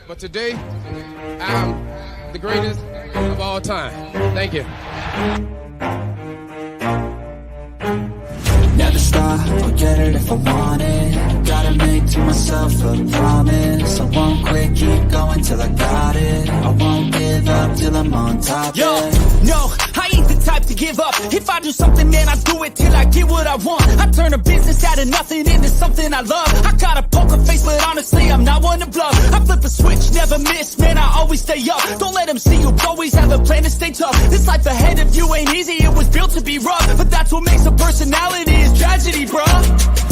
But today, I'm the greatest of all time. Thank you. Never stop, I'll get it if I want it. Gotta make to myself a promise. I won't quit, keep going till I got it. I won't give up till I'm on top. Yo, no, I ain't the type to give up. If I do something, man, I do it till I get what I want. I turn a business out of nothing into something I love. I got a poker face, but honestly, I'm not one to bluff. I flip a switch, never miss, man, I always stay up. Don't let them see you, always have a plan to stay tough. This life ahead of you ain't easy, it was built to be rough. But that's what makes a personality, is tragedy, bruh.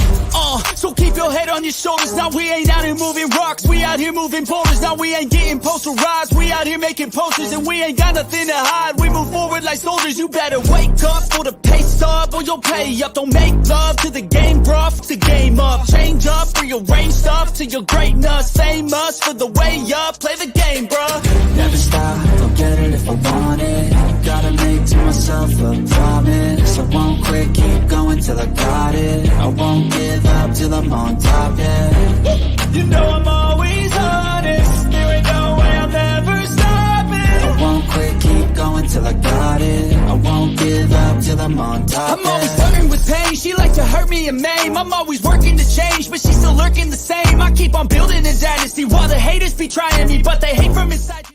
So keep your head on your shoulders. Now we ain't out here moving rocks, we out here moving boulders. Now we ain't getting posterized, we out here making posters. And we ain't got nothing to hide, we move forward like soldiers. You better wake up for the pay stub, or you'll pay up. Don't make love to the game, bruh, fuck the game up. Change up, rearrange stuff to your greatness. Famous for the way up, play the game, bruh. Never stop, I'll get it if I want it. Gotta make to myself a promise. I won't quit, keep going till I got it. I won't give up till I'm on top, yeah. You know I'm always honest, there ain't no way I'll ever stop it. I won't quit, keep going till I got it. I won't give up till I'm on top, I'm always flirting with pain, she like to hurt me and maim. I'm always working to change, but she's still lurking the same. I keep on building a dynasty while the haters be trying me, but they hate from inside.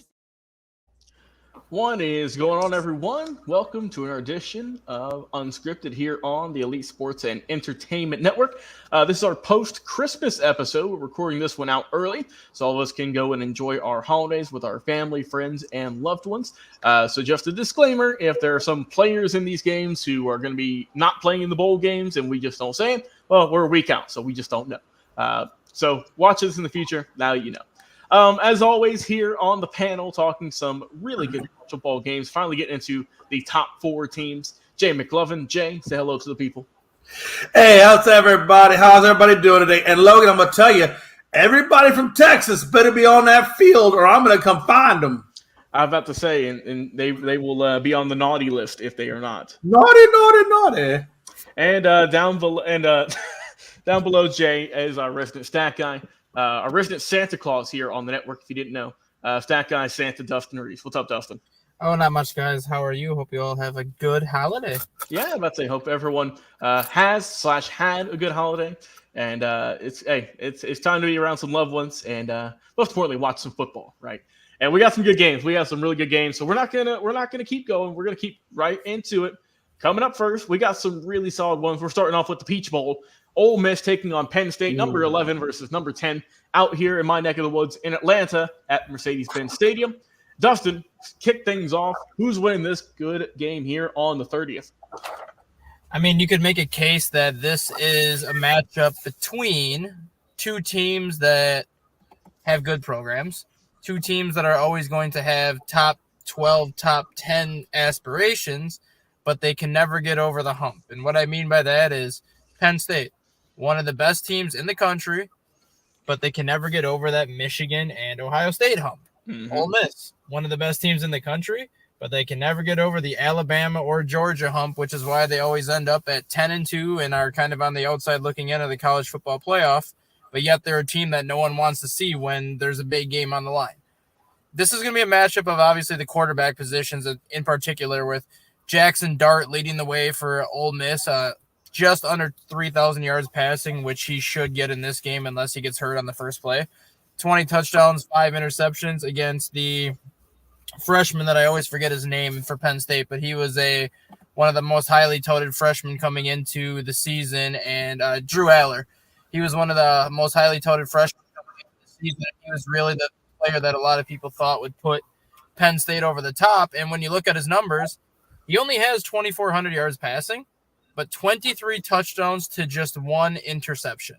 What is going on, everyone? Welcome to another edition of Unscripted here on the Elite Sports and Entertainment Network. This is our post-Christmas episode. We're recording this one out early, so all of us can go and enjoy our holidays with our family, friends, and loved ones. So just a disclaimer, if there are some players in these games who are going to be not playing in the bowl games and we just don't say it, well, we're a week out, so we just don't know. So watch this in the future. Now you know. As always, here on the panel, talking some really good football games, finally getting into the top four teams. Jay McLovin. Jay, say hello to the people. Hey, how's everybody? How's everybody doing today? And Logan, I'm going to tell you, everybody from Texas better be on that field or I'm going to come find them. I was about to say, and they will be on the naughty list if they are not. Naughty. And down below Jay is our resident stat guy. Our resident Santa Claus here on the network, if you didn't know. Stat guy Santa Dustin Reese. What's up, Dustin? Oh, not much, guys. How are you? Hope you all have a good holiday. Yeah, I'm about to say, hope everyone had a good holiday. And it's time to be around some loved ones and most importantly, watch some football, right? And we got some good games. We got some really good games. So we're not gonna keep going. We're gonna keep right into it. Coming up first, we got some really solid ones. We're starting off with the Peach Bowl. Ole Miss taking on Penn State, number 11 versus number 10, out here in my neck of the woods in Atlanta at Mercedes-Benz Stadium. Dustin, kick things off. Who's winning this good game here on the 30th? I mean, you could make a case that this is a matchup between two teams that have good programs, two teams that are always going to have top 12, top 10 aspirations, but they can never get over the hump. And what I mean by that is Penn State, one of the best teams in the country, but they can never get over that Michigan and Ohio State hump. Mm-hmm. Ole Miss, one of the best teams in the country, but they can never get over the Alabama or Georgia hump, which is why they always end up at 10-2 and are kind of on the outside looking in of the college football playoff, but yet they're a team that no one wants to see when there's a big game on the line. This is going to be a matchup of obviously the quarterback positions in particular, with Jackson Dart leading the way for Ole Miss, just under 3,000 yards passing, which he should get in this game unless he gets hurt on the first play. 20 touchdowns, 5 interceptions against the freshman that I always forget his name for Penn State, but he was one of the most highly touted freshmen coming into the season, and Drew Aller. He was one of the most highly touted freshmen coming into the season. He was really the player that a lot of people thought would put Penn State over the top, and when you look at his numbers, he only has 2,400 yards passing, but 23 touchdowns to just 1 interception.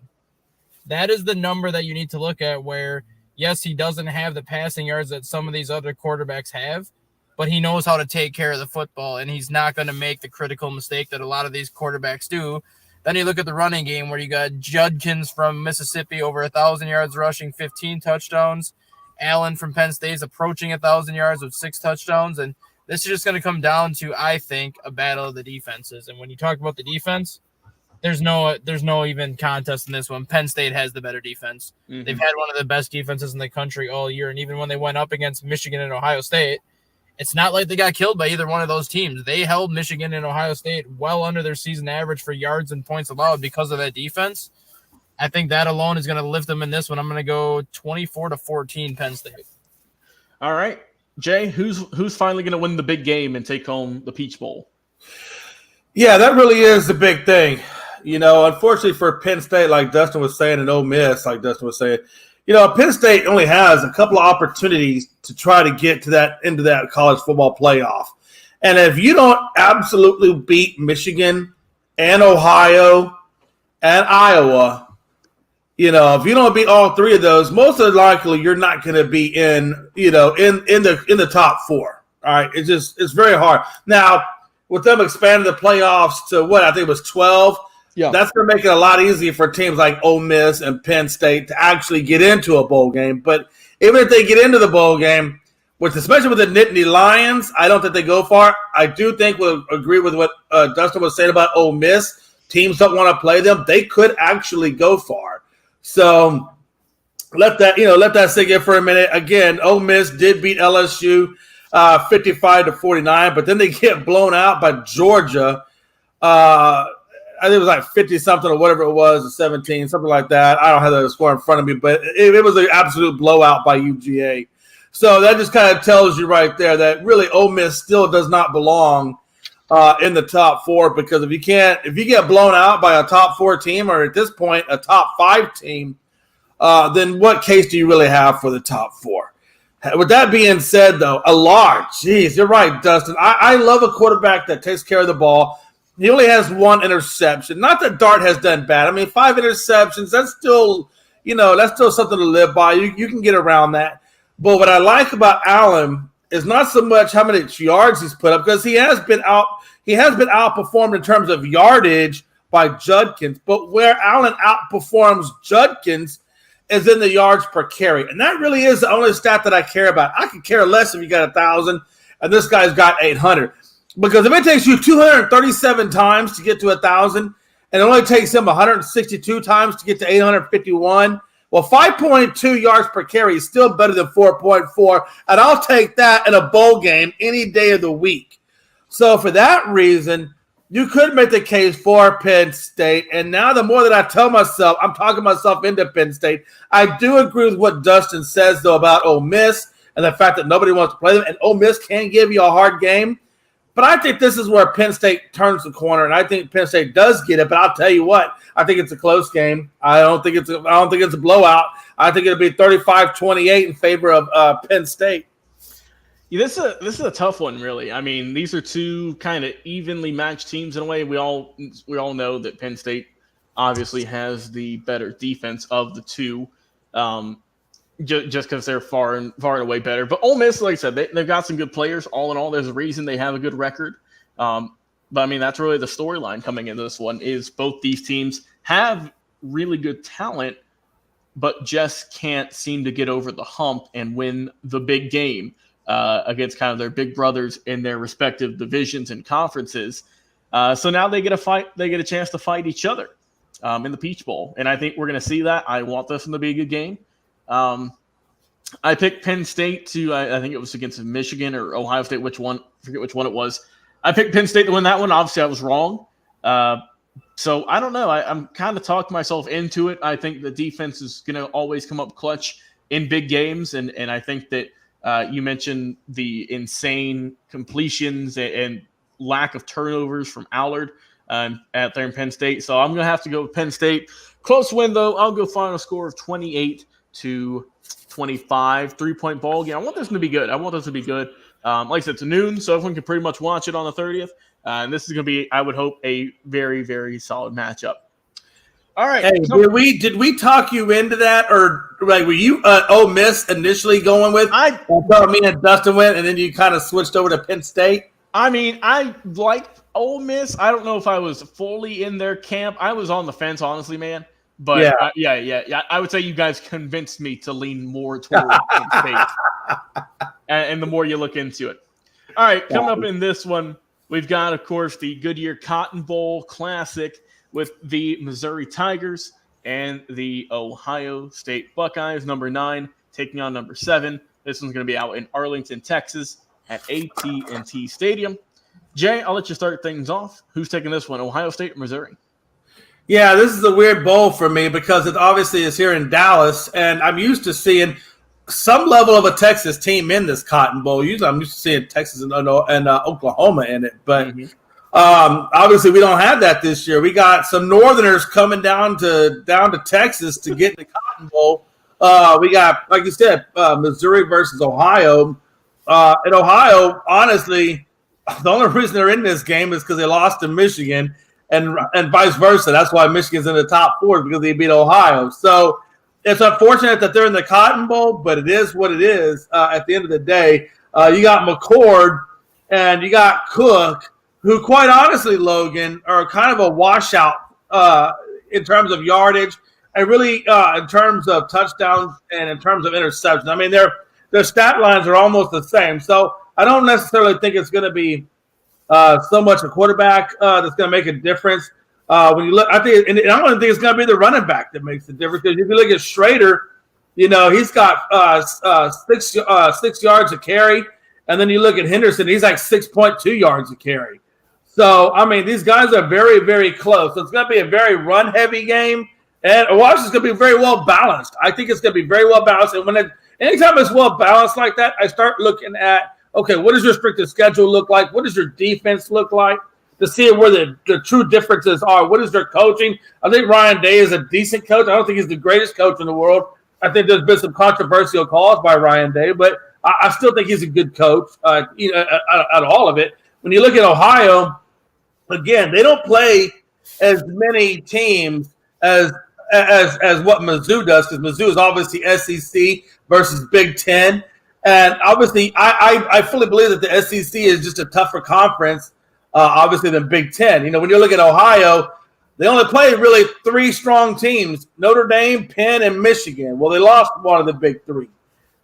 That is the number that you need to look at where, yes, he doesn't have the passing yards that some of these other quarterbacks have, but he knows how to take care of the football, and he's not going to make the critical mistake that a lot of these quarterbacks do. Then you look at the running game where you got Judkins from Mississippi over 1,000 yards rushing, 15 touchdowns. Allen from Penn State is approaching 1,000 yards with 6 touchdowns, and this is just going to come down to, I think, a battle of the defenses. And when you talk about the defense, there's no even contest in this one. Penn State has the better defense. Mm-hmm. They've had one of the best defenses in the country all year, and even when they went up against Michigan and Ohio State, it's not like they got killed by either one of those teams. They held Michigan and Ohio State well under their season average for yards and points allowed because of that defense. I think that alone is going to lift them in this one. I'm going to go 24-14 Penn State. All right. Jay, who's finally going to win the big game and take home the Peach Bowl? Yeah, that really is the big thing. Unfortunately for Penn State, like Dustin was saying, and Ole Miss, like Dustin was saying, Penn State only has a couple of opportunities to try to get to that into that college football playoff. And if you don't absolutely beat Michigan and Ohio and Iowa, if you don't beat all three of those, most likely you're not going to be in the top four. All right, it's very hard. Now, with them expanding the playoffs to what I think was 12, that's going to make it a lot easier for teams like Ole Miss and Penn State to actually get into a bowl game. But even if they get into the bowl game, especially with the Nittany Lions, I don't think they go far. I do think we'll agree with what Dustin was saying about Ole Miss. Teams don't want to play them. They could actually go far. So let that sink in for a minute. Again, Ole Miss did beat LSU 55-49, but then they get blown out by Georgia. I think it was like 50-something or whatever it was, 17, something like that. I don't have the score in front of me, but it was an absolute blowout by UGA. So that just kind of tells you right there that really Ole Miss still does not belong in the top four, because if you get blown out by a top four team, or at this point a top five team, then what case do you really have for the top four? With that being said, though, you're right, Dustin. I love a quarterback that takes care of the ball. He only has one interception. Not that Dart has done bad. I mean, 5 interceptions, that's still something to live by. You can get around that. But what I like about Allen is not so much how many yards he's put up, because he has been outperformed in terms of yardage by Judkins. But where Allen outperforms Judkins is in the yards per carry. And that really is the only stat that I care about. I could care less if you got 1,000 and this guy's got 800. Because if it takes you 237 times to get to 1,000 and it only takes him 162 times to get to 851, well, 5.2 yards per carry is still better than 4.4, and I'll take that in a bowl game any day of the week. So for that reason, you could make the case for Penn State. And now the more that I tell myself, I'm talking myself into Penn State. I do agree with what Dustin says, though, about Ole Miss and the fact that nobody wants to play them. And Ole Miss can give you a hard game. But I think this is where Penn State turns the corner, and I think Penn State does get it. But I'll tell you what, I think it's a close game. I don't think it's a blowout. I think it'll be 35-28 in favor of Penn State. Yeah, this is a tough one, really. I mean, these are two kind of evenly matched teams in a way. We all know that Penn State obviously has the better defense of the two, just because they're far and away better. But Ole Miss, like I said, they've got some good players. All in all, there's a reason they have a good record. But I mean, that's really the storyline coming into this one, is both these teams have really good talent, but just can't seem to get over the hump and win the big game against kind of their big brothers in their respective divisions and conferences. So now they get a chance to fight each other in the Peach Bowl. And I think we're going to see that. I want this one to be a good game. I picked Penn State to, I think it was against Michigan or Ohio State, forget which one it was. I picked Penn State to win that one. Obviously, I was wrong. So I don't know. I'm kind of talking myself into it. I think the defense is going to always come up clutch in big games. And I think that you mentioned the insane completions and lack of turnovers from Allard out there in Penn State. So I'm going to have to go with Penn State. Close win, though. I'll go final score of 28-25, 3-point ball game. I want this to be good. Like I said, it's noon, so everyone can pretty much watch it on the 30th. And this is going to be, I would hope, a very, very solid matchup. All right. Hey, did we talk you into that, or like were you Ole Miss initially going with? I thought me and Dustin went, and then you kind of switched over to Penn State. I mean, I liked Ole Miss. I don't know if I was fully in their camp. I was on the fence, honestly, man. But yeah. I would say you guys convinced me to lean more toward Penn State. And the more you look into it. All right, coming up in this one, we've got, of course, the Goodyear Cotton Bowl Classic. with the Missouri Tigers and the Ohio State Buckeyes. Number 9 taking on number 7. This one's going to be out in Arlington, Texas at AT&T Stadium. Jay, I'll let you start things off. Who's taking this one, Ohio State or Missouri? Yeah, this is a weird bowl for me because it obviously is here in Dallas, and I'm used to seeing some level of a Texas team in this Cotton Bowl. Usually I'm used to seeing Texas and Oklahoma in it, but obviously we don't have that this year. We got some Northerners coming down to Texas to get in the Cotton Bowl. We got, like you said, Missouri versus Ohio. And Ohio, honestly, the only reason they're in this game is because they lost to Michigan, and vice versa. That's why Michigan's in the top 4 because they beat Ohio. So it's unfortunate that they're in the Cotton Bowl, but it is what it is. At the end of the day, you got McCord and you got Cook, who, quite honestly, Logan, are kind of a washout in terms of yardage and really in terms of touchdowns and in terms of interceptions. I mean, their stat lines are almost the same. So I don't necessarily think it's going to be so much a quarterback that's going to make a difference. When you look, I think, and I don't think it's going to be the running back that makes the difference. Because if you look at Schrader, he's got 6 yards a carry, and then you look at Henderson, he's like 6.2 yards a carry. So I mean, these guys are very, very close. So it's going to be a very run-heavy game, and Washington's going to be very well balanced. I think it's going to be very well balanced, and anytime it's well balanced like that, I start looking at, okay, what does your strength schedule look like? What does your defense look like? To see where the true differences are. What is their coaching? I think Ryan Day is a decent coach. I don't think he's the greatest coach in the world. I think there's been some controversial calls by Ryan Day, but I still think he's a good coach out of all of it. When you look at Ohio, again, they don't play as many teams as what Mizzou does, because Mizzou is obviously SEC versus Big Ten. And obviously, I fully believe that the SEC is just a tougher conference, obviously, than Big Ten. When you look at Ohio, they only play really 3 strong teams: Notre Dame, Penn, and Michigan. Well, they lost one of the big 3.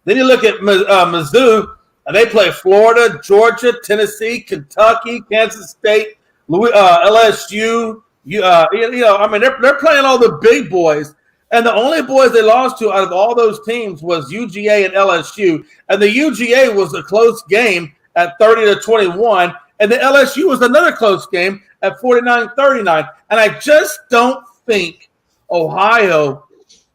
Then you look at Mizzou, and they play Florida, Georgia, Tennessee, Kentucky, Kansas State, LSU. I mean, they're playing all the big boys. And the only boys they lost to out of all those teams was UGA and LSU. And the UGA was a close game at 30-21. And the LSU was another close game at 49-39. And I just don't think Ohio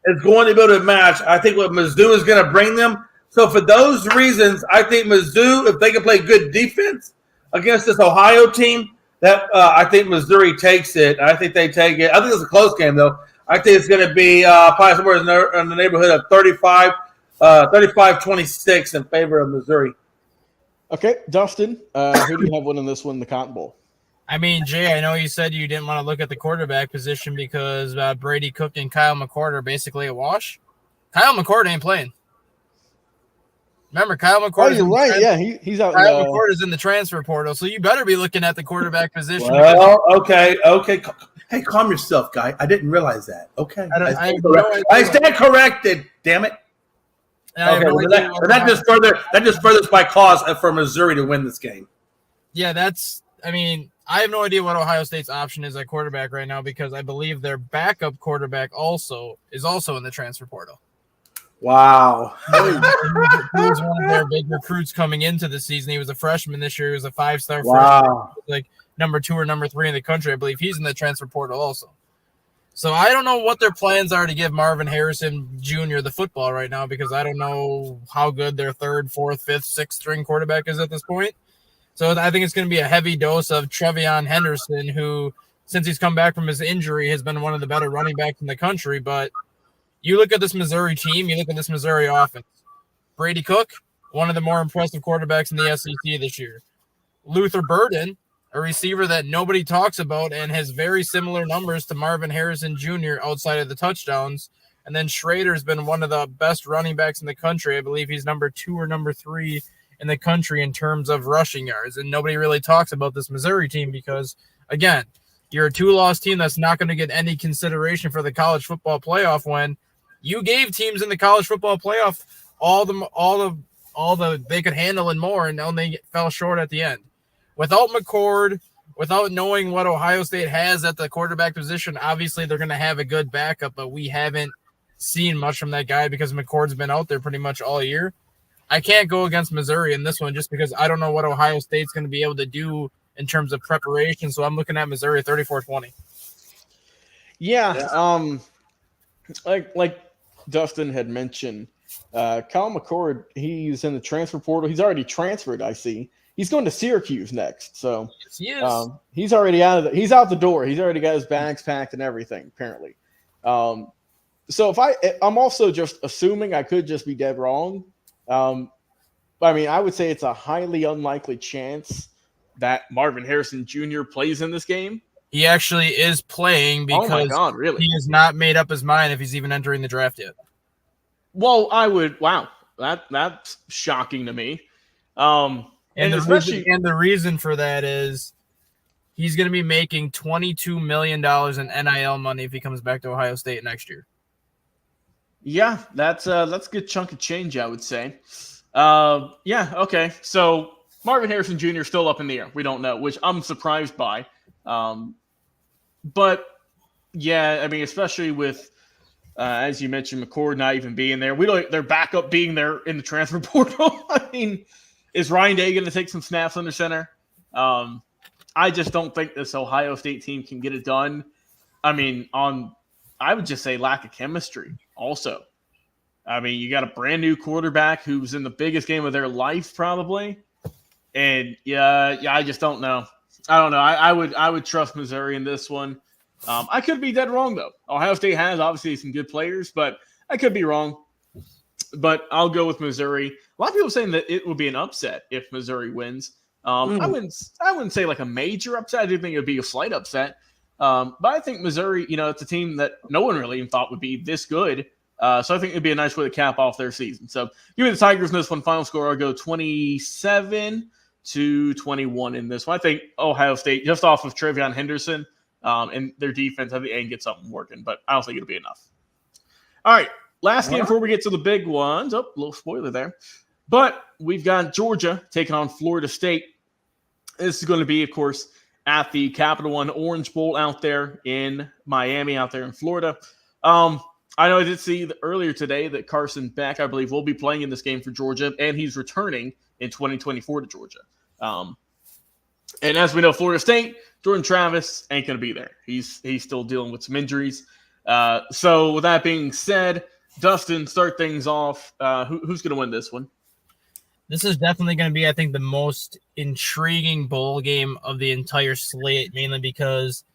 is going to be able to match, I think, what Mizzou is going to bring them. So for those reasons, I think Mizzou, if they can play good defense against this Ohio team, that I think Missouri takes it. I think they take it. I think it's a close game, though. I think it's going to be probably somewhere in the neighborhood of 35-26 in favor of Missouri. Okay, Dustin, who do you have winning this one, the Cotton Bowl? I mean, Jay, I know you said you didn't want to look at the quarterback position because Brady Cook and Kyle McCord are basically a wash. Kyle McCord ain't playing. Remember, Kyle McCord. Oh, you're right. Yeah, he's out. Kyle McCord is in the transfer portal, so you better be looking at the quarterback position. Well, okay. Hey, calm yourself, guy. I didn't realize that. Okay. I stand corrected. Damn it. Okay. That just furthers my cause for Missouri to win this game. Yeah, I have no idea what Ohio State's option is at quarterback right now because I believe their backup quarterback is also in the transfer portal. Wow. He was one of their big recruits coming into the season. He was a freshman this year. He was a 5-star freshman, like number 2 or number 3 in the country. I believe he's in the transfer portal also. So I don't know what their plans are to give Marvin Harrison Jr. the football right now because I don't know how good their 3rd, 4th, 5th, 6th string quarterback is at this point. So I think it's going to be a heavy dose of Trevion Henderson, who, since he's come back from his injury, has been one of the better running backs in the country. But you look at this Missouri team, you look at this Missouri offense. Brady Cook, one of the more impressive quarterbacks in the SEC this year. Luther Burden, a receiver that nobody talks about and has very similar numbers to Marvin Harrison Jr. outside of the touchdowns. And then Schrader's been one of the best running backs in the country. I believe he's number 2 or number 3 in the country in terms of rushing yards. And nobody really talks about this Missouri team because, again, you're a 2-loss team that's not going to get any consideration for the college football playoff when you gave teams in the college football playoff all the they could handle and more, and then they fell short at the end. Without McCord, without knowing what Ohio State has at the quarterback position, obviously they're going to have a good backup, but we haven't seen much from that guy because McCord's been out there pretty much all year. I can't go against Missouri in this one just because I don't know what Ohio State's going to be able to do in terms of preparation. So I'm looking at Missouri 34-20. Yeah. Like Dustin had mentioned, Kyle McCord, he's in the transfer portal. He's already transferred, I see. He's going to Syracuse next. So Yes, he is. he's already he's out the door. He's already got his bags packed and everything, apparently. So I'm also just assuming, I could just be dead wrong. I mean, I would say it's a highly unlikely chance that Marvin Harrison Jr. plays in this game. He actually is playing because oh my God, really? he has not made up his mind if he's even entering the draft yet. Well, wow, that's shocking to me. And the reason for that is he's going to be making $22 million in NIL money if he comes back to Ohio State next year. Yeah, that's a good chunk of change, I would say. Yeah, okay. So Marvin Harrison Jr. is still up in the air. We don't know, which I'm surprised by. But yeah, I mean, especially with as you mentioned, McCord not even being there. Their backup being there in the transfer portal. I mean, is Ryan Day going to take some snaps under center? I just don't think this Ohio State team can get it done. I mean, I would just say lack of chemistry also. I mean, you got a brand new quarterback who's in the biggest game of their life probably. And yeah, I just don't know. I don't know. I would trust Missouri in this one. I could be dead wrong, though. Ohio State has obviously some good players, but I could be wrong. But I'll go with Missouri. A lot of people are saying that it would be an upset if Missouri wins. I wouldn't say like a major upset. I do think it would be a slight upset. But I think Missouri, it's a team that no one really even thought would be this good. So I think it'd be a nice way to cap off their season. So give me the Tigers in this one. Final score, I'll go 27-21 in this one. I think Ohio State, just off of Trevion Henderson and their defense, I think they can get something working. But I don't think it'll be enough. All right, last game before we get to the big ones. Oh, a little spoiler there. But we've got Georgia taking on Florida State. This is going to be, of course, at the Capital One Orange Bowl out there in Miami, out there in Florida. I know I did see earlier today that Carson Beck, I believe, will be playing in this game for Georgia, and he's returning in 2024 to Georgia. And as we know, Florida State, Jordan Travis ain't going to be there. He's still dealing with some injuries. So with that being said, Dustin, start things off. Who's going to win this one? This is definitely going to be, I think, the most intriguing bowl game of the entire slate, mainly because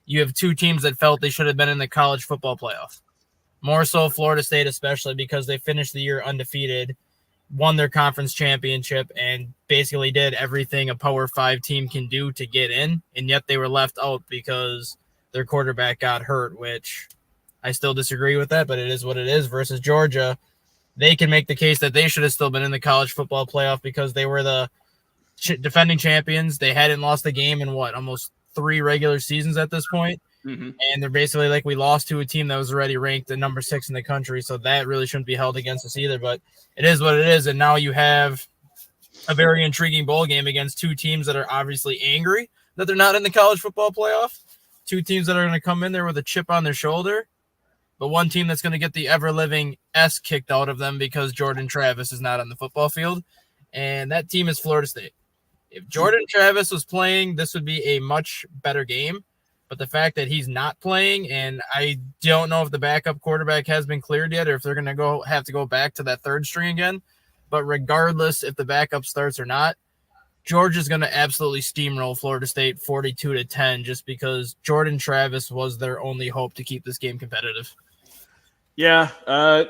you have two teams that felt they should have been in the college football playoff. More so Florida State, especially because they finished the year undefeated, won their conference championship, and basically did everything a Power 5 team can do to get in, and yet they were left out because their quarterback got hurt, which I still disagree with that, but it is what it is. Versus Georgia, they can make the case that they should have still been in the college football playoff because they were the defending champions. They hadn't lost a game in almost 3 regular seasons at this point. Mm-hmm. And they're basically like, we lost to a team that was already ranked at number 6 in the country. So that really shouldn't be held against us either, but it is what it is. And now you have a very intriguing bowl game against two teams that are obviously angry that they're not in the college football playoff. Two teams that are going to come in there with a chip on their shoulder, but one team that's going to get the ever-living S kicked out of them because Jordan Travis is not on the football field. And that team is Florida State. If Jordan Travis was playing, this would be a much better game. But the fact that he's not playing, and I don't know if the backup quarterback has been cleared yet or if they're going to have to go back to that third string again. But regardless if the backup starts or not, Georgia's going to absolutely steamroll Florida State 42-10 just because Jordan Travis was their only hope to keep this game competitive. Yeah.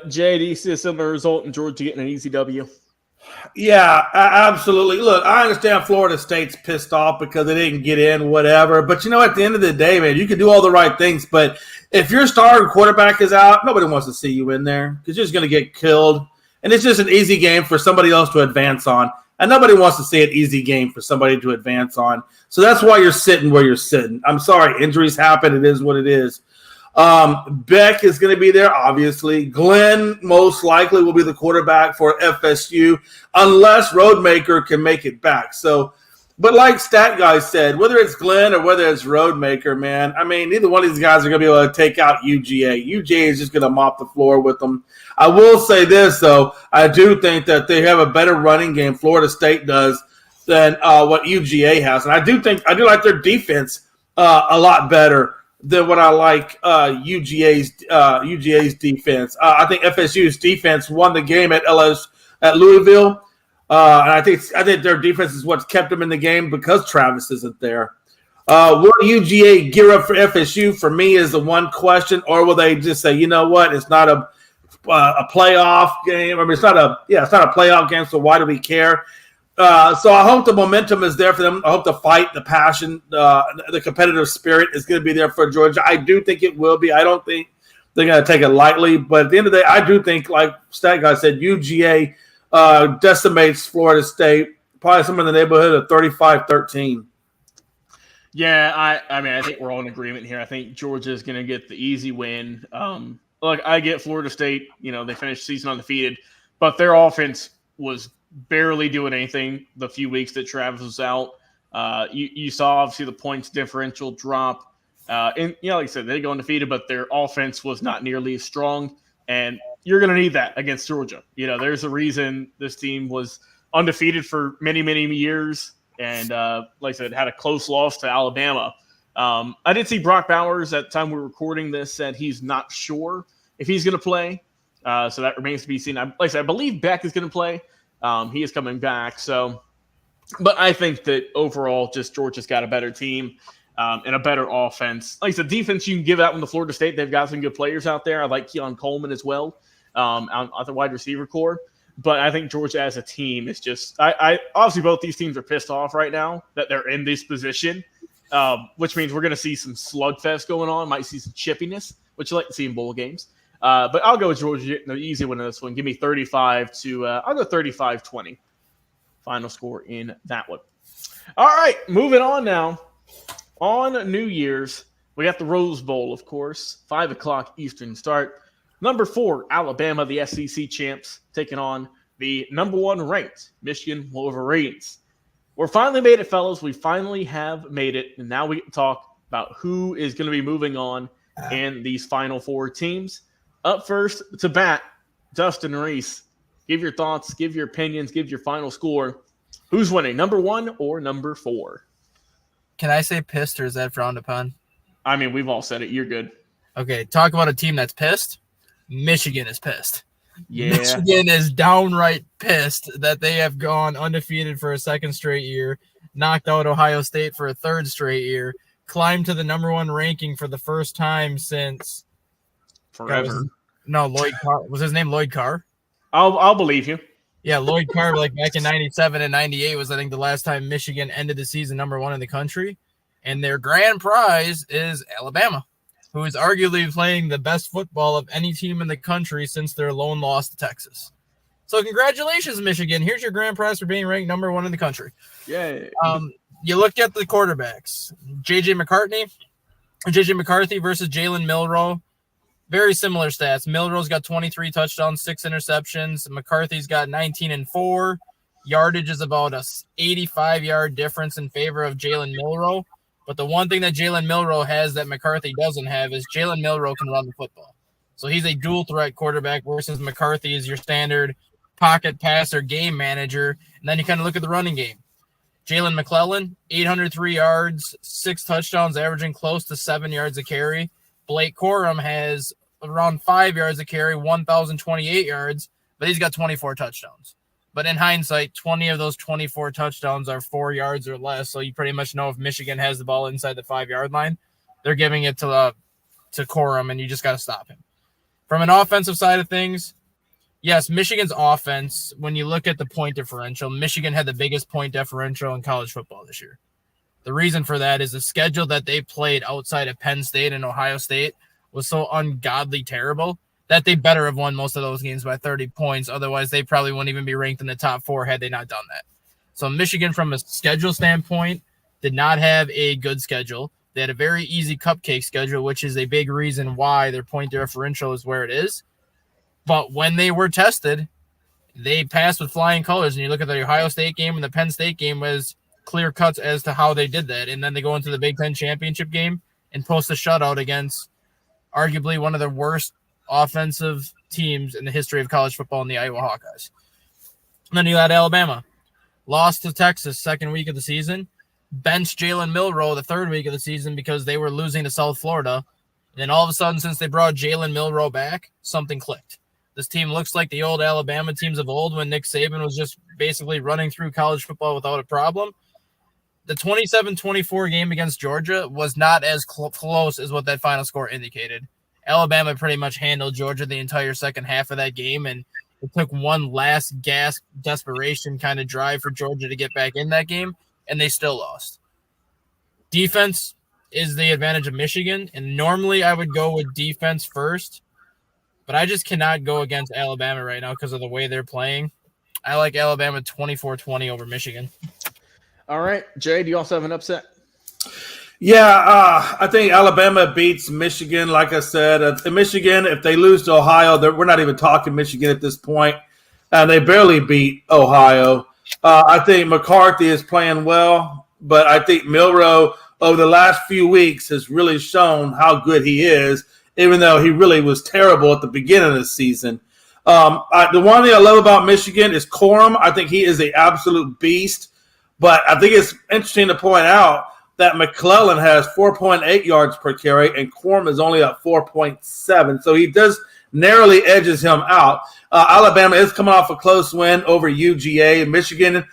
Jay, do you see a similar result in Georgia getting an easy W? Yeah, absolutely. Look, I understand Florida State's pissed off because they didn't get in, whatever. But, at the end of the day, man, you can do all the right things. But if your starting quarterback is out, nobody wants to see you in there because you're just going to get killed. And it's just an easy game for somebody else to advance on. And nobody wants to see an easy game for somebody to advance on. So that's why you're sitting where you're sitting. I'm sorry. Injuries happen. It is what it is. Beck is going to be there, obviously. Glenn most likely will be the quarterback for FSU unless Roadmaker can make it back. So But like Stat Guy said, whether it's Glenn or whether it's Roadmaker, man, I mean, neither one of these guys are going to be able to take out UGA. UGA is just going to mop the floor with them. I will say this, though. I do think that they have a better running game, Florida State does, than what UGA has. And I do like their defense a lot better than what I like UGA's defense. I think FSU's defense won the game at Louisville. And I think their defense is what's kept them in the game because Travis isn't there. Will UGA gear up for FSU? For me, is the one question, or will they just say, you know what, it's not a playoff game. I mean, it's not a playoff game. So why do we care? So I hope the momentum is there for them. I hope the fight, the passion, the competitive spirit is going to be there for Georgia. I do think it will be. I don't think they're going to take it lightly. But at the end of the day, I do think, like Stat Guy said, UGA decimates Florida State, probably somewhere in the neighborhood of 35-13. Yeah, I mean, I think we're all in agreement here. I think Georgia is going to get the easy win. Look, I get Florida State. You know, they finished the season undefeated, but their offense was barely doing anything the few weeks that Travis was out. You saw, obviously, the points differential drop. And, you know, like I said, they go undefeated, but their offense was not nearly as strong. And you're going to need that against Georgia. You know, there's a reason this team was undefeated for many, many years. And like I said, had a close loss to Alabama. I did see Brock Bowers at the time we were recording this said he's not sure if he's going to play. So that remains to be seen. Like I said, I believe Beck is going to play. He is coming back. So, but I think that overall, just Georgia's got a better team and a better offense. Like I said, defense you can give out in the Florida State. They've got some good players out there. I like Keon Coleman as well on the wide receiver core. But I think Georgia as a team is just I obviously both these teams are pissed off right now that they're in this position, which means we're going to see some slugfest going on. Might see some chippiness, which you like to see in bowl games. But I'll go with Georgia getting the easy win in this one. Give me 35 to I'll go 35-20. Final score in that one. All right, moving on now. On New Year's, we got the Rose Bowl, of course, 5 o'clock Eastern start. Number 4, Alabama, the SEC champs, taking on the number 1 ranked Michigan Wolverines. We're finally made it, fellas. We finally have made it, and now we can talk about who is going to be moving on in these Final 4 teams. Up first to bat, Dustin Reese. Give your thoughts, give your opinions, give your final score. Who's winning, number 1 or number 4? Can I say pissed, or is that frowned upon? I mean, we've all said it. You're good. Okay, talk about a team that's pissed. Michigan is pissed. Yeah. Michigan is downright pissed that they have gone undefeated for a second straight year, knocked out Ohio State for a third straight year, climbed to the number 1 ranking for the first time since forever. Lloyd Carr. Was his name Lloyd Carr? I'll believe you. Yeah, Lloyd Carr, like back in 97 and 98 was, I think, the last time Michigan ended the season number 1 in the country. And their grand prize is Alabama, who is arguably playing the best football of any team in the country since their lone loss to Texas. So congratulations, Michigan. Here's your grand prize for being ranked number 1 in the country. Yay. You look at the quarterbacks. J.J. McCarthy versus Jalen Milroe. Very similar stats. Milroe's got 23 touchdowns, 6 interceptions. McCarthy's got 19 and 4. Yardage is about a 85-yard difference in favor of Jalen Milroe. But the one thing that Jalen Milroe has that McCarthy doesn't have is Jalen Milroe can run the football. So he's a dual-threat quarterback versus McCarthy is your standard pocket passer, game manager. And then you kind of look at the running game. Jalen McClellan, 803 yards, 6 touchdowns, averaging close to 7 yards a carry. Blake Corum has around 5 yards a carry, 1,028 yards, but he's got 24 touchdowns. But in hindsight, 20 of those 24 touchdowns are 4 yards or less. So you pretty much know if Michigan has the ball inside the 5-yard line, they're giving it to Corum, and you just got to stop him. From an offensive side of things, yes, Michigan's offense, when you look at the point differential, Michigan had the biggest point differential in college football this year. The reason for that is the schedule that they played outside of Penn State and Ohio State was so ungodly terrible that they better have won most of those games by 30 points. Otherwise, they probably wouldn't even be ranked in the top 4 had they not done that. So Michigan, from a schedule standpoint, did not have a good schedule. They had a very easy cupcake schedule, which is a big reason why their point differential is where it is. But when they were tested, they passed with flying colors. And you look at the Ohio State game and the Penn State game was clear cuts as to how they did that. And then they go into the Big Ten championship game and post a shutout against arguably one of the worst offensive teams in the history of college football in the Iowa Hawkeyes. And then you had Alabama. Lost to Texas second week of the season. Benched Jalen Milroe the third week of the season because they were losing to South Florida. And then all of a sudden, since they brought Jalen Milroe back, something clicked. This team looks like the old Alabama teams of old when Nick Saban was just basically running through college football without a problem. The 27-24 game against Georgia was not as close as what that final score indicated. Alabama pretty much handled Georgia the entire second half of that game, and it took one last gasp, desperation kind of drive for Georgia to get back in that game, and they still lost. Defense is the advantage of Michigan, and normally I would go with defense first, but I just cannot go against Alabama right now because of the way they're playing. I like Alabama 24-20 over Michigan. All right, Jay, do you also have an upset? Yeah, I think Alabama beats Michigan. Like I said, Michigan, if they lose to Ohio, we're not even talking Michigan at this point. They barely beat Ohio. I think McCarthy is playing well, but I think Milroe over the last few weeks has really shown how good he is, even though he really was terrible at the beginning of the season. The one thing I love about Michigan is Corum. I think he is an absolute beast, but I think it's interesting to point out that McClellan has 4.8 yards per carry, and Corum is only at 4.7. So he does narrowly edges him out. Alabama is coming off a close win over UGA. Michigan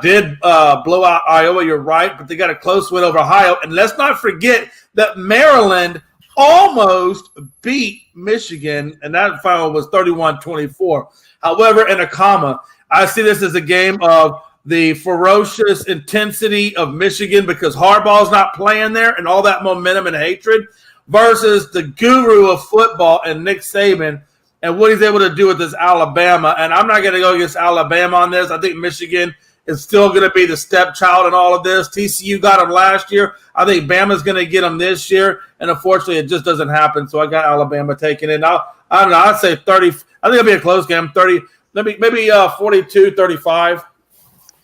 did blow out Iowa, you're right, but they got a close win over Ohio. And let's not forget that Maryland almost beat Michigan, and that final was 31-24. However, in a comma, I see this as a game of the ferocious intensity of Michigan because Harbaugh's not playing there and all that momentum and hatred versus the guru of football and Nick Saban and what he's able to do with this Alabama. And I'm not going to go against Alabama on this. I think Michigan is still going to be the stepchild in all of this. TCU got him last year. I think Bama's going to get him this year. And unfortunately, it just doesn't happen. So I got Alabama taking it. I don't know. I'd say 30. I think it'll be a close game. 30, maybe 42-35.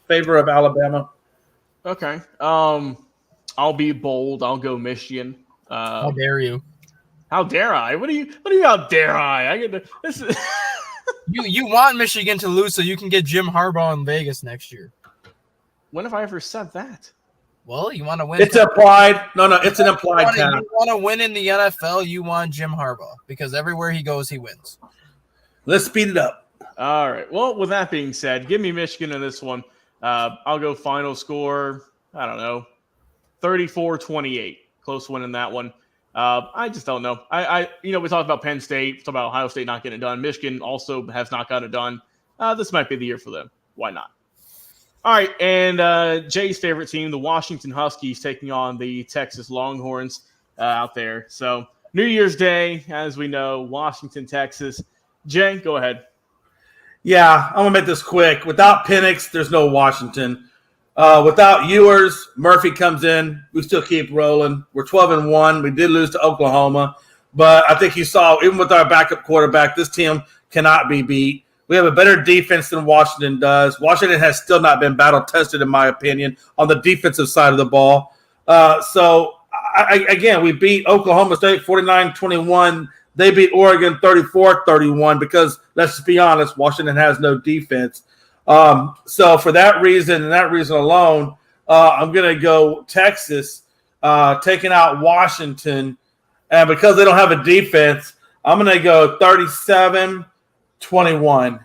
Favor of Alabama. Okay. I'll be bold. I'll go Michigan. How dare you? How dare I? What do you how dare I? This is You want Michigan to lose so you can get Jim Harbaugh in Vegas next year. When have I ever said that? Well, you want to win. It's applied. No, it's an implied cap. You want to win in the NFL, you want Jim Harbaugh because everywhere he goes, he wins. Let's speed it up. All right. Well, with that being said, give me Michigan in this one. I'll go final score, I don't know, 34-28. Close win in that one. I just don't know. We talked about Penn State, we talked about Ohio State not getting it done. Michigan also has not got it done. This might be the year for them. Why not? All right, and Jay's favorite team, the Washington Huskies, taking on the Texas Longhorns out there. So New Year's Day, as we know, Washington, Texas. Jay, go ahead. Yeah, I'm going to make this quick. Without Penix, there's no Washington. Without Ewers, Murphy comes in. We still keep rolling. We're 12-1. We did lose to Oklahoma. But I think you saw, even with our backup quarterback, this team cannot be beat. We have a better defense than Washington does. Washington has still not been battle-tested, in my opinion, on the defensive side of the ball. Again, we beat Oklahoma State 49-21. They beat Oregon 34-31 because, let's be honest, Washington has no defense. So for that reason and that reason alone, I'm going to go Texas, taking out Washington. And because they don't have a defense, I'm going to go 37-21,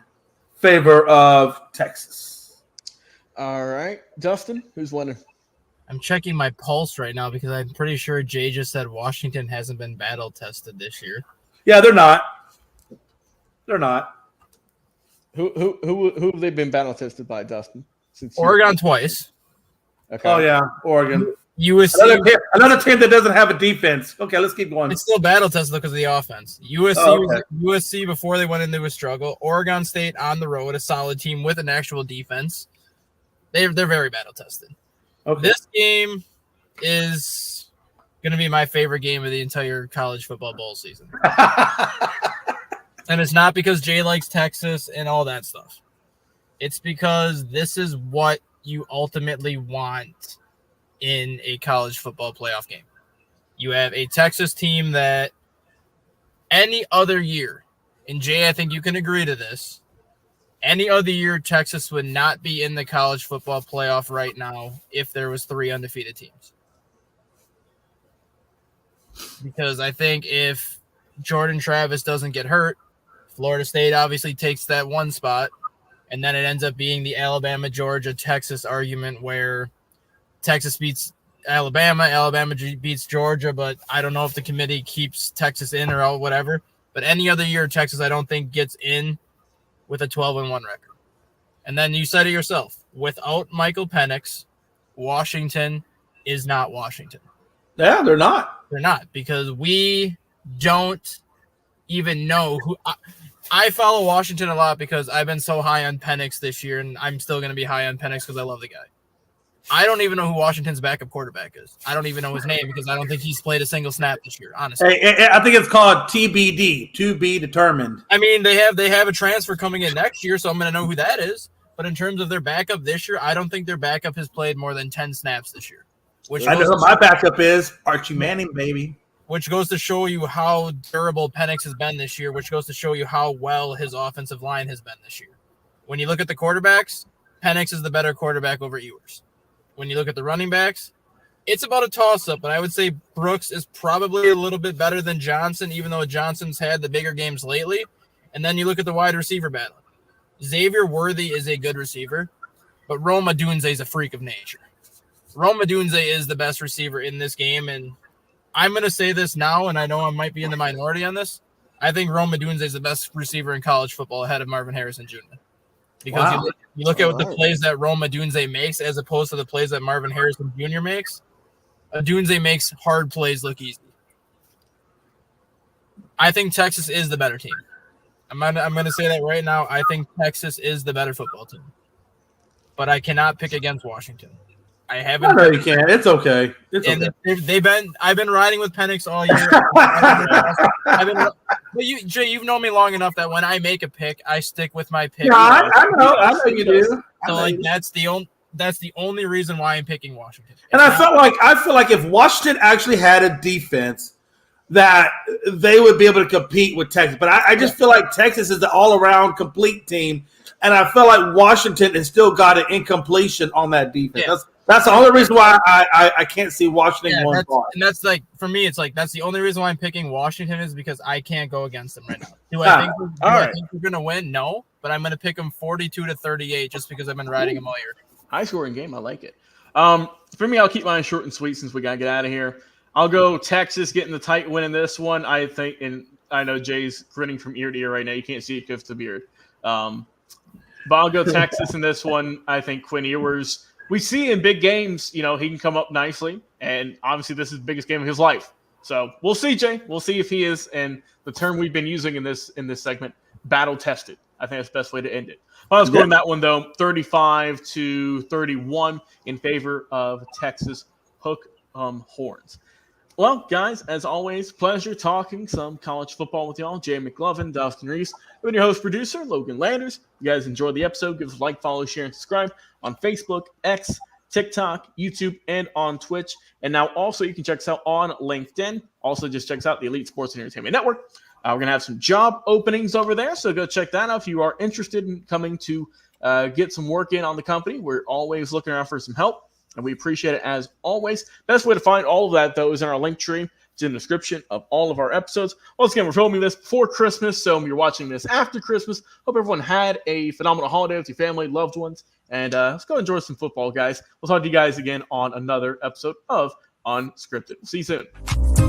favor of Texas. All right. Dustin, who's winning? I'm checking my pulse right now because I'm pretty sure Jay just said Washington hasn't been battle tested this year. Yeah, they're not. They're not. Who have they been battle tested by, Dustin? Oregon twice. Okay. Oh yeah, Oregon. USC. Another team that doesn't have a defense. Okay, let's keep going. It's still battle tested because of the offense. USC before they went into a struggle. Oregon State on the road, a solid team with an actual defense. They're very battle tested. Okay. This game is going to be my favorite game of the entire college football bowl season. And it's not because Jay likes Texas and all that stuff. It's because this is what you ultimately want in a college football playoff game. You have a Texas team that any other year, and Jay, I think you can agree to this, any other year Texas would not be in the college football playoff right now if there was 3 undefeated teams. Because I think if Jordan Travis doesn't get hurt, Florida State obviously takes that 1 spot, and then it ends up being the Alabama, Georgia, Texas argument where Texas beats Alabama, Alabama beats Georgia, but I don't know if the committee keeps Texas in or out, whatever. But any other year, Texas, I don't think gets in with a 12-1 record. And then you said it yourself, without Michael Penix, Washington is not Washington. Yeah, they're not. They're not, because we don't even know who. I follow Washington a lot because I've been so high on Penix this year, and I'm still going to be high on Penix because I love the guy. I don't even know who Washington's backup quarterback is. I don't even know his name because I don't think he's played a single snap this year, honestly. Hey, I think it's called TBD, to be determined. I mean, they have a transfer coming in next year, so I'm going to know who that is. But in terms of their backup this year, I don't think their backup has played more than 10 snaps this year. I know who my backup is, Archie Manning, baby. Which goes to show you how durable Penix has been this year, which goes to show you how well his offensive line has been this year. When you look at the quarterbacks, Penix is the better quarterback over Ewers. When you look at the running backs, it's about a toss-up, but I would say Brooks is probably a little bit better than Johnson, even though Johnson's had the bigger games lately. And then you look at the wide receiver battle. Xavier Worthy is a good receiver, but Rome Odunze is a freak of nature. Rome Odunze is the best receiver in this game, and I'm going to say this now, and I know I might be in the minority on this. I think Rome Odunze is the best receiver in college football ahead of Marvin Harrison Jr. Because you look at what the plays that Rome Odunze makes as opposed to the plays that Marvin Harrison Jr. makes. Odunze makes hard plays look easy. I think Texas is the better team. I'm going to say that right now. I think Texas is the better football team. But I cannot pick against Washington. I haven't. No, you can't. It's okay. I've been riding with Penix all year. But Jay, you've known me long enough that when I make a pick, I stick with my pick. Yeah, I know you do. So that's the only reason why I'm picking Washington. And I feel like if Washington actually had a defense, that they would be able to compete with Texas. But I just feel like Texas is the all-around complete team, and I feel like Washington has still got an incompletion on that defense. Yeah. That's the only reason why I can't see Washington going far. And that's like, for me, it's like that's the only reason why I'm picking Washington is because I can't go against them right now. Do I think we're going to win? No, but I'm going to pick them 42-38 just because I've been riding them all year. High-scoring game. I like it. For me, I'll keep mine short and sweet since we got to get out of here. I'll go Texas getting the tight win in this one. I think, and I know Jay's grinning from ear to ear right now. You can't see it because of the beard. But I'll go Texas in this one. I think Quinn Ewers, we see in big games, he can come up nicely. And obviously this is the biggest game of his life. So we'll see, Jay. We'll see if he is. And the term we've been using in this segment, battle tested. I think that's the best way to end it. I was going that one, though, 35-31 in favor of Texas Hook Horns. Well, guys, as always, pleasure talking some college football with y'all. Jay McLovin, Dustin Reese, and your host producer, Logan Landers. If you guys enjoyed the episode, give us a like, follow, share, and subscribe on Facebook, X, TikTok, YouTube, and on Twitch. And now also you can check us out on LinkedIn. Also just check us out the Elite Sports and Entertainment Network. We're going to have some job openings over there, so go check that out if you are interested in coming to get some work in on the company. We're always looking around for some help. And we appreciate it as always. Best way to find all of that, though, is in our link tree. It's in the description of all of our episodes. Once again, we're filming this before Christmas, so you're watching this after Christmas. Hope everyone had a phenomenal holiday with your family, loved ones. And let's go enjoy some football, guys. We'll talk to you guys again on another episode of Unscripted. See you soon.